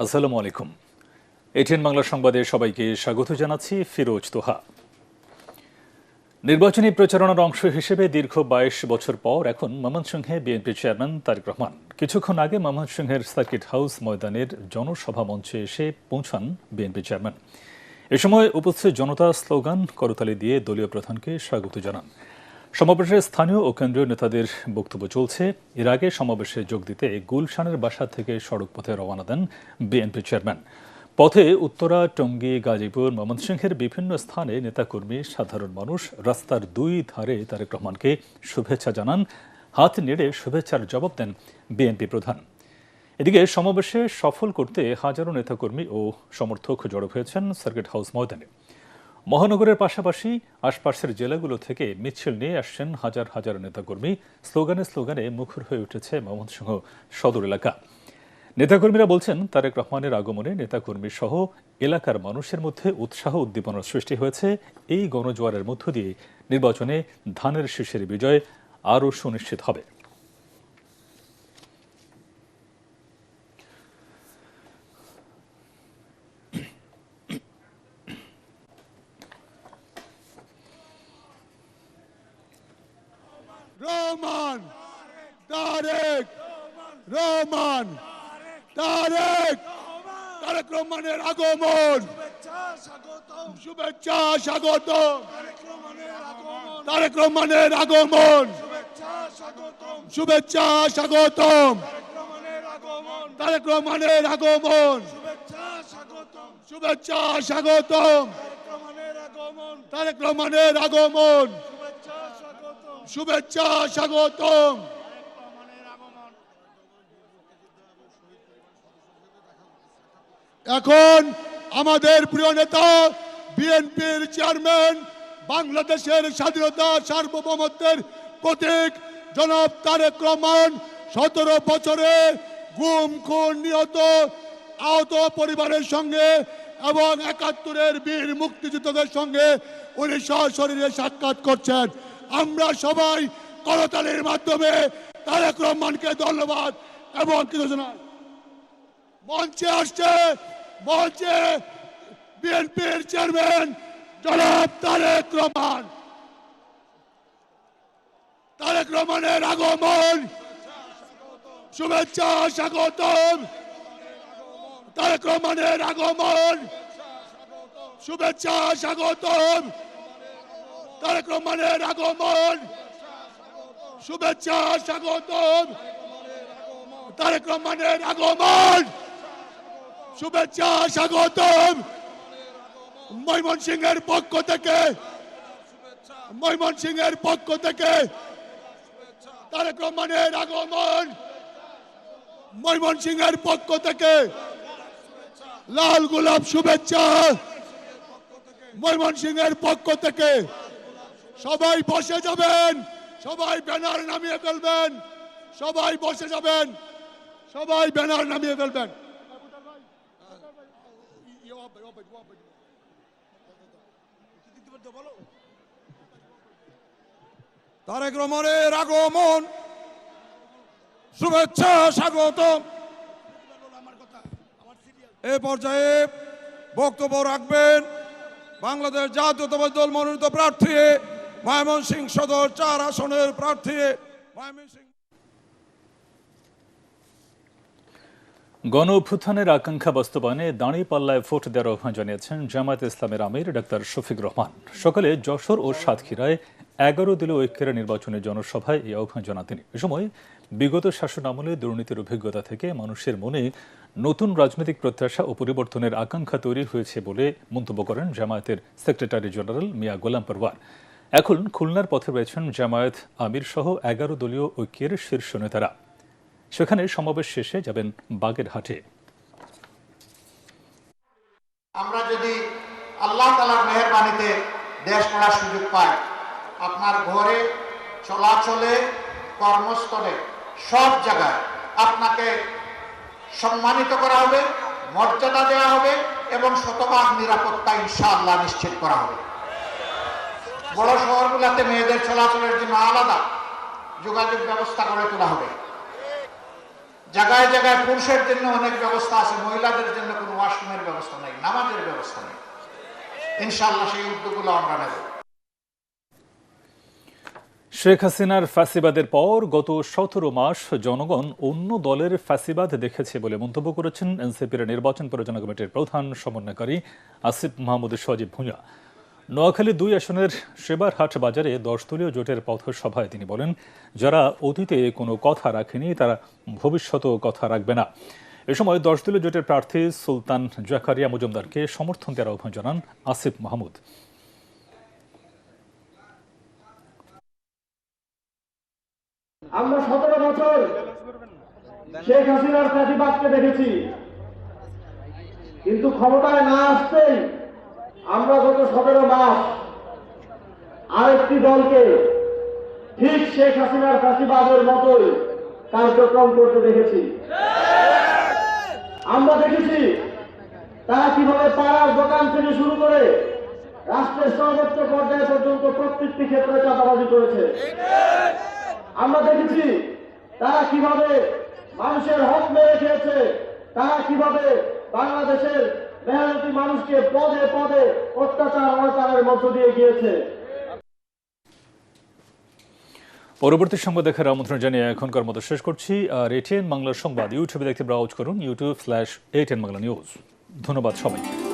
আসসালামু আলাইকুম। এটিএন বাংলা সংবাদে সবাইকে স্বাগত জানাচ্ছি। ফিরোজ তোহা। নির্বাচনী প্রচারণার অংশ হিসেবে দীর্ঘ ২২ বছর পর এখন ময়মনসিংহে বিএনপি চেয়ারম্যান তারেক রহমান কিছুক্ষণ আগে ময়মনসিংহের সার্কিট হাউস ময়দানের জনসভা মঞ্চে এসে পৌঁছান বিএনপি চেয়ারম্যান। এ সময় উপস্থিত জনতা স্লোগান করতালি দিয়ে দলীয় প্রধানকে স্বাগত জানান। সমাবেশে স্থানীয় ও কেন্দ্রীয় নেতাদের বক্তব্য চলছে। এর আগে সমাবেশে যোগ দিতে গুলশানের বাসা থেকে সড়ক পথে রওনা দেন বিএনপি চেয়ারম্যান। পথে উত্তরা, টঙ্গী, গাজীপুর, ময়মনসিংহের বিভিন্ন স্থানে নেতাকর্মী, সাধারণ মানুষ রাস্তার দুই ধারে তারেক রহমানকে শুভেচ্ছা জানান। হাত নেড়ে শুভেচ্ছার জবাব দেন বিএনপি প্রধান। এদিকে সমাবেশে সফল করতে হাজারো নেতাকর্মী ও সমর্থক জড়ো হয়েছেন সার্কিট হাউস ময়দানে। মহানগরের পাশাপাশি আশপাশের জেলাগুলো থেকে মিছিল নিয়ে আসছেন হাজার হাজার নেতাকর্মী। স্লোগানে স্লোগানে মুখর হয়ে উঠেছে ময়মনসিংহ সদর এলাকা। নেতাকর্মীরা বলছেন, তারেক রহমানের আগমনে নেতাকর্মী সহ এলাকার মানুষের মধ্যে উৎসাহ উদ্দীপনার সৃষ্টি হয়েছে। এই গণজোয়ারের মধ্য দিয়ে নির্বাচনে ধানের শীষের বিজয় আরও সুনিশ্চিত হবে। রহমান, তারেক রহমান, তারেক রহমানের আগমন, শুভেচ্ছা স্বাগতম, তারেক রহমানের আগমন, শুভেচ্ছা স্বাগতম, তারেক রহমানের আগমন, শুভেচ্ছা স্বাগতম, তারেক রহমানের আগমন, শুভেচ্ছা স্বাগতম। এখন আমাদের প্রিয় নেতা বিএনপির চেয়ারম্যান, বাংলাদেশের স্বাধীনতা সার্বভৌমত্বের প্রতীক জনাব তারেক রহমান ১৭ বছরে গুম, খুন, নিহত, আহত পরিবারের সঙ্গে এবং ৭১-এর বীর মুক্তিযোদ্ধাদের সঙ্গে উনি সশরীরে সাক্ষাৎ করছেন। আমরা সবাই করতালির মাধ্যমে তারেক রহমানকে ধন্যবাদ এবং কৃতজ্ঞতা। মঞ্চে আসছে বিএনপির চেয়ারম্যান জনাব তারেক রহমান। তারেক রহমানের আগমন, শুভেচ্ছা স্বাগতম, তারেক রহমানের আগমন, শুভেচ্ছা স্বাগতম, তারেক রহমানের আগমন, শুভেচ্ছা স্বাগতম, তারেক রহমানের আগমন, শুভেচ্ছা স্বাগতম। ময়মনসিংহের পক্ষ থেকে তারেক রহমানের আগমন, ময়মনসিংহের পক্ষ থেকে লাল গোলাপ শুভেচ্ছা, ময়মনসিংহের পক্ষ থেকে। সবাই বসে যাবেন, সবাই ব্যানার নামিয়ে ফেলবেন, সবাই বসে যাবেন, সবাই ব্যানার নামিয়ে ফেলবেন। তারেক রহমানের আগমন, শুভেচ্ছা স্বাগতম। এ পর্যায়ে বক্তব্য রাখবেন বাংলাদেশ জাতীয়তাবাদী দল মনোনীত প্রার্থী, ময়মনসিংহ সদর ৪ আসনের প্রার্থী গণ অভ্যুত্থানের আকাঙ্ক্ষা বাস্তবায়নে দাঁড়িপাল্লায় ভোট দেওয়ার আহ্বান জানিয়েছেন জামায়াতে ইসলামের আমির ডাক্তার শফিক রহমান। সকালে যশোর ও সাতক্ষীরায় ১১ দলীয় ঐক্যের নির্বাচনী জনসভায় এই আহ্বান জানান তিনি। এ সময় বিগত শাসন আমলে দুর্নীতির অভিজ্ঞতা থেকে মানুষের মনে নতুন রাজনৈতিক প্রত্যাশা ও পরিবর্তনের আকাঙ্ক্ষা তৈরি হয়েছে বলে মন্তব্য করেন জামায়াতের সেক্রেটারি জেনারেল মিয়া গোলাম পরওয়ার। এখন খুলনার পথে রয়েছেন জামায়াত আমির সহ ১১ দলীয় ঐক্যের শীর্ষ নেতারা। সেখানে সমাবেশ শেষে যাবেন বাগেরহাটে। আমরা যদি আল্লাহ তাআলার মেহেরবানিতে দেশ গড়ার সুযোগ পাই, আপনার ঘরে, চলাচলে, কর্মস্থলে, সব জায়গায় আপনাকে সম্মানিত করা হবে, মর্যাদা দেওয়া হবে এবং শতভাগ নিরাপত্তা ইনশাআল্লাহ নিশ্চিত করা হবে। বড় শহরগুলোতে মেয়েদের চলাচলের জন্য আলাদা যোগাযোগ ব্যবস্থা গড়ে তোলা হবে। জায়গায় জায়গায় পুরুষের জন্য অনেক ব্যবস্থা আছে, মহিলাদের জন্য কোনো ওয়াশরুমের ব্যবস্থা নেই, নামাজের ব্যবস্থা নেই। ইনশাআল্লাহ সেই উদ্যোগগুলো আমরা নেব। শেখ হাসিনার ফ্যাসিবাদের পর গত 17 মাস জনগণ অন্য দলের ফ্যাসিবাদ দেখেছে বলে মন্তব্য করেছেন এনসিপির নির্বাচন পরিচালনা কমিটির প্রধান সমন্বয়কারী আসিফ মাহমুদ সজীব ভূঁইয়া। নোয়াখালী 2 আসনের সেবারহাট বাজারে 10 দলীয় জোটের পথসভায় তিনি বলেন, যারা অতীতে কোনো কথা রাখেনি তারা ভবিষ্যতেও কথা রাখবে না। এ সময় 10 দলীয় জোটের প্রার্থী সুলতান জাকারিয়া মজুমদারকে সমর্থন দেওয়ার আহ্বান জানান আসিফ মাহমুদ। আমরা 17 বছর শেখ হাসিনার ফ্যাসিবাদকে দেখেছি, কিন্তু ক্ষমতায় না আসতেই আমরা গত 17 মাস আরেকটি দলকে ঠিক শেখ হাসিনার ফ্যাসিবাদের মতোই কার্যক্রম করতে দেখেছি। আমরা দেখেছি তারা কিভাবে পাড়ার দোকান থেকে শুরু করে রাষ্ট্রের সর্বোচ্চ পর্যায় পর্যন্ত প্রত্যেকটি ক্ষেত্রে চাঁদাবাজি করেছে। আমরা দেখেছি তারা কিভাবে মানুষের হক মেরে খেয়েছে, তারা কিভাবে বাংলাদেশের মেহনতি মানুষকে পদে পদে অত্যাচার অনাচারের মধ্য দিয়ে গিয়েছে। পরবর্তী সংবাদ দেখার আমন্ত্রণ জানিয়ে এখনকার মতো শেষ করছি। আর এটিএন বাংলার সংবাদ ইউটিউবে দেখতে ব্রাউজ করুন youtube/ATN বাংলা নিউজ। ধন্যবাদ সবাইকে।